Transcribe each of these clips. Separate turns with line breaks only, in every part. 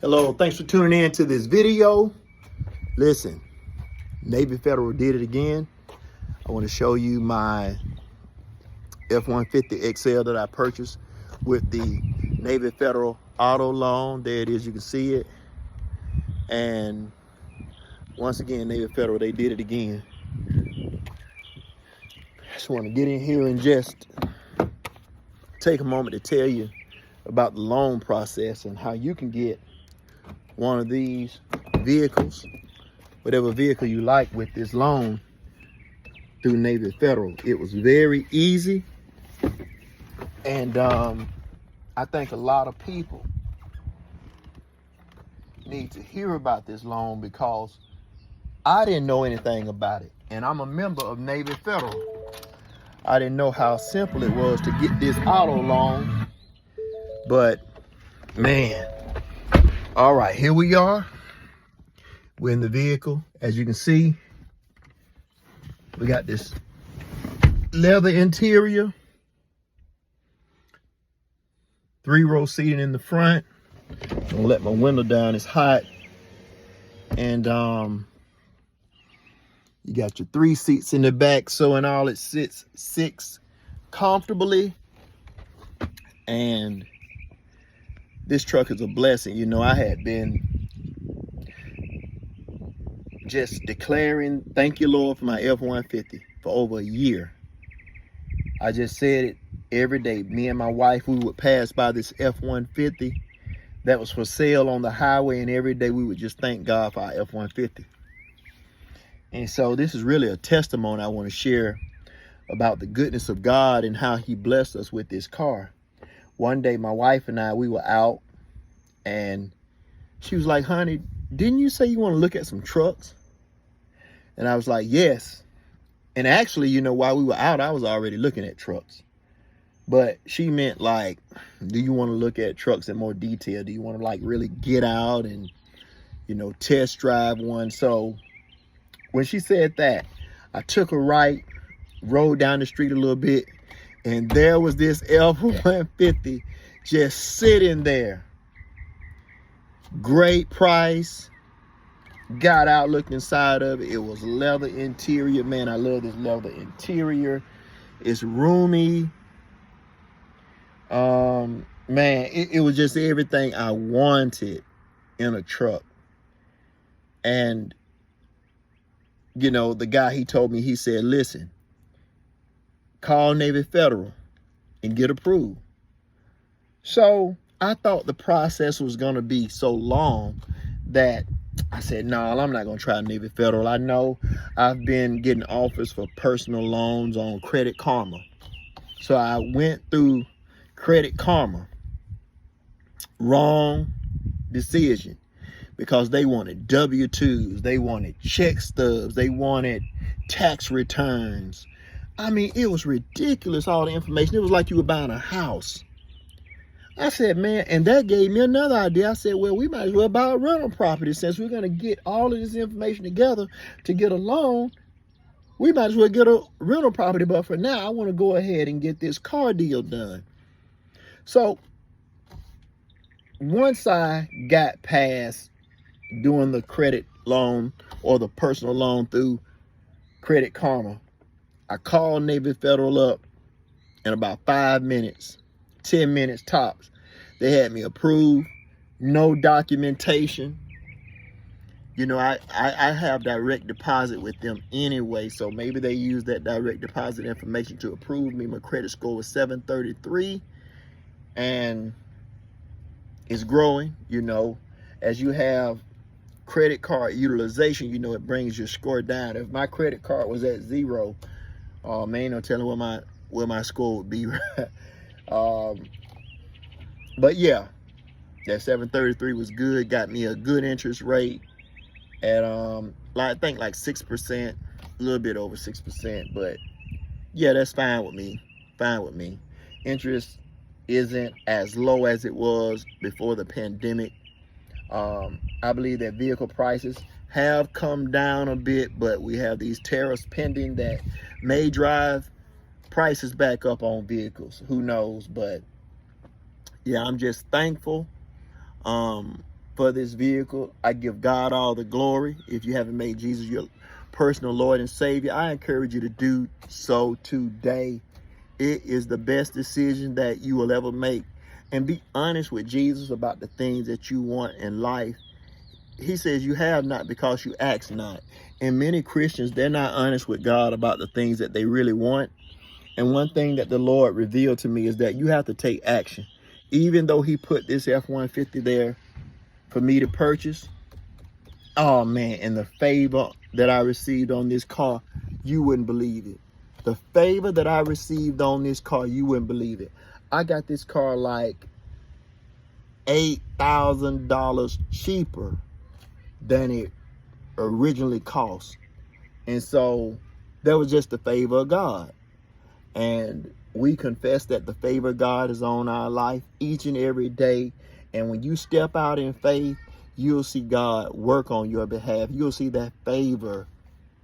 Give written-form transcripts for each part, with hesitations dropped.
Hello, thanks for tuning in to this video. Listen, Navy Federal did it again. I want to show you my F-150 XL that I purchased with the Navy Federal auto loan. There it is, you can see it. And once again, Navy Federal, they did it again. I just want to get in here and just take a moment to tell you about the loan process and how you can get one of these vehicles, whatever vehicle you like, with this loan through Navy Federal. It was very easy, and I think a lot of people need to hear about this loan because I didn't know anything about it, and I'm a member of Navy Federal. I didn't know how simple it was to get this auto loan, but man, all right, here we are. We're in the vehicle. As you can see, we got this leather interior, 3-row seating in the front. I'm gonna let my window down, it's hot. And you got your 3 seats in the back, so in all it sits 6 comfortably. And this truck is a blessing. You know, I had been just declaring, thank you, Lord, for my F-150 for over a year. I just said it every day. Me and my wife, we would pass by this F-150 that was for sale on the highway, and every day we would just thank God for our F-150. And so this is really a testimony I want to share about the goodness of God and how he blessed us with this car. One day, my wife and I, we were out, and she was like, honey, didn't you say you want to look at some trucks? And I was like, yes. And actually, you know, while we were out, I was already looking at trucks. But she meant like, do you want to look at trucks in more detail? Do you want to like really get out and, you know, test drive one? So when she said that, I took a right, rode down the street a little bit, and there was this F-150 just sitting there. Great price. Got out, looked inside of it. It was leather interior. Man, I love this leather interior. It's roomy. Man, it was just everything I wanted in a truck. And, you know, the guy, he told me, he said, listen, call Navy Federal and get approved. So I thought the process was going to be so long that I said, no, I'm not going to try Navy Federal. I know I've been getting offers for personal loans on Credit Karma. So I went through Credit Karma. Wrong decision, because they wanted W-2s, they wanted check stubs, they wanted tax returns. I mean, it was ridiculous, all the information. It was like you were buying a house. I said, man, and that gave me another idea. I said, well, we might as well buy a rental property. Since we're going to get all of this information together to get a loan, we might as well get a rental property. But for now, I want to go ahead and get this car deal done. So once I got past doing the credit loan or the personal loan through Credit Karma, I called Navy Federal up in about 5 minutes, 10 minutes tops. They had me approved, no documentation. You know, I have direct deposit with them anyway, so maybe they use that direct deposit information to approve me. My credit score was 733, and it's growing. You know, as you have credit card utilization, you know, it brings your score down. If my credit card was at 0, man, no telling where my score would be. But yeah, that 733 was good. Got me a good interest rate at I think like 6%, a little bit over 6%. But yeah, that's fine with me. Fine with me. Interest isn't as low as it was before the pandemic. I believe that vehicle prices have come down a bit, but we have these tariffs pending that may drive prices back up on vehicles. Who knows? But yeah, I'm just thankful for this vehicle. I give God all the glory. If you haven't made Jesus your personal Lord and Savior, I encourage you to do so today. It is the best decision that you will ever make. And be honest with Jesus about the things that you want in life. He says you have not because you ask not. And many Christians, they're not honest with God about the things that they really want. And one thing that the Lord revealed to me is that you have to take action. Even though he put this F-150 there for me to purchase, oh man, and the favor that I received on this car, you wouldn't believe it. The favor that I received on this car, you wouldn't believe it. I got this car like $8,000 cheaper than it originally cost. And so that was just the favor of God. And we confess that the favor of God is on our life each and every day. And when you step out in faith, you'll see God work on your behalf. You'll see that favor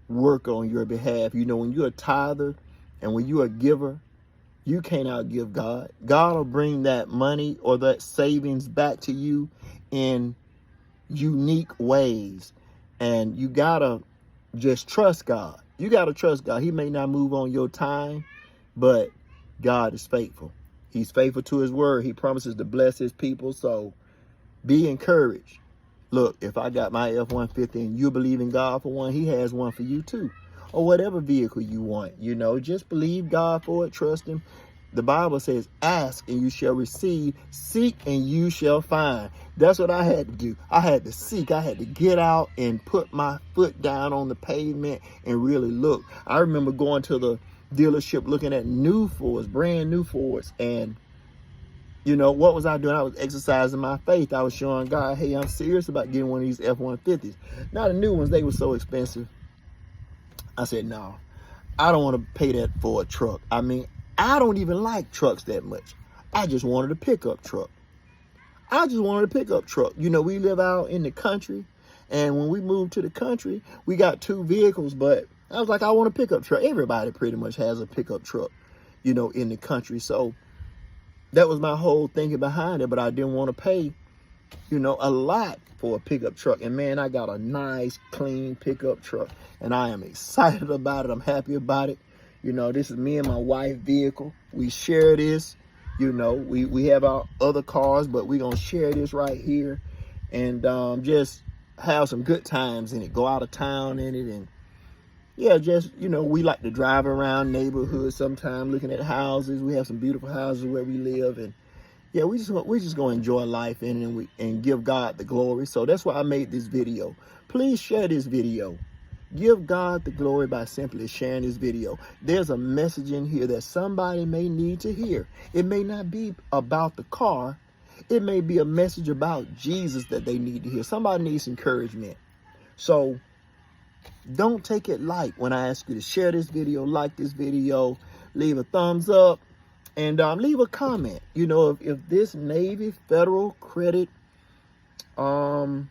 work on your behalf. You know, when you're a tither and when you're a giver, you can't outgive God. God will bring that money or that savings back to you in unique ways. And you gotta just trust God. You gotta trust God. He may not move on your time, but God is faithful. He's faithful to his word. He promises to bless his people. So be encouraged. Look, if I got my F-150 and you believe in God for one, he has one for you too. Or whatever vehicle you want, you know, just believe God for it. Trust him. The Bible says, ask and you shall receive, seek and you shall find. That's what I had to do. I had to seek. I had to get out and put my foot down on the pavement and really look. I remember going to the dealership looking at new Fords, brand new Fords. And, you know, what was I doing? I was exercising my faith. I was showing God, hey, I'm serious about getting one of these F-150s. Now, the new ones, they were so expensive. I said, no, I don't want to pay that for a truck. I mean, I don't even like trucks that much. I just wanted a pickup truck. You know, we live out in the country. And when we moved to the country, we got two vehicles. But I was like, I want a pickup truck. Everybody pretty much has a pickup truck, you know, in the country. So that was my whole thinking behind it. But I didn't want to pay, you know, a lot for a pickup truck. And man, I got a nice, clean pickup truck. And I am excited about it. I'm happy about it. You know, this is me and my wife's vehicle. We share this. You know, we have our other cars, but we're going to share this right here. And just have some good times in it. Go out of town in it. And yeah, just, you know, we like to drive around neighborhoods sometimes looking at houses. We have some beautiful houses where we live. And yeah, we just going to enjoy life in it and give God the glory. So that's why I made this video. Please share this video. Give God the glory by simply sharing this video. There's a message in here that somebody may need to hear. It may not be about the car. It may be a message about Jesus that they need to hear. Somebody needs encouragement. So don't take it light when I ask you to share this video, like this video, leave a thumbs up, and leave a comment. You know, if this Navy Federal Credit auto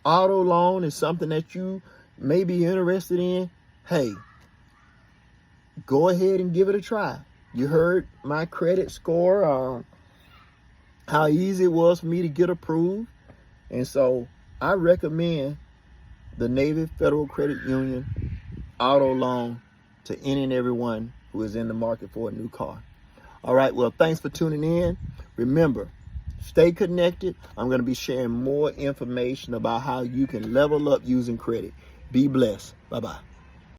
loan is something that you may be interested in, hey, go ahead and give it a try. You heard my credit score, how easy it was for me to get approved. And so I recommend the Navy Federal Credit Union auto loan to any and everyone who is in the market for a new car. All right, well, thanks for tuning in. Remember, stay connected. I'm going to be sharing more information about how you can level up using credit. Be blessed. Bye-bye.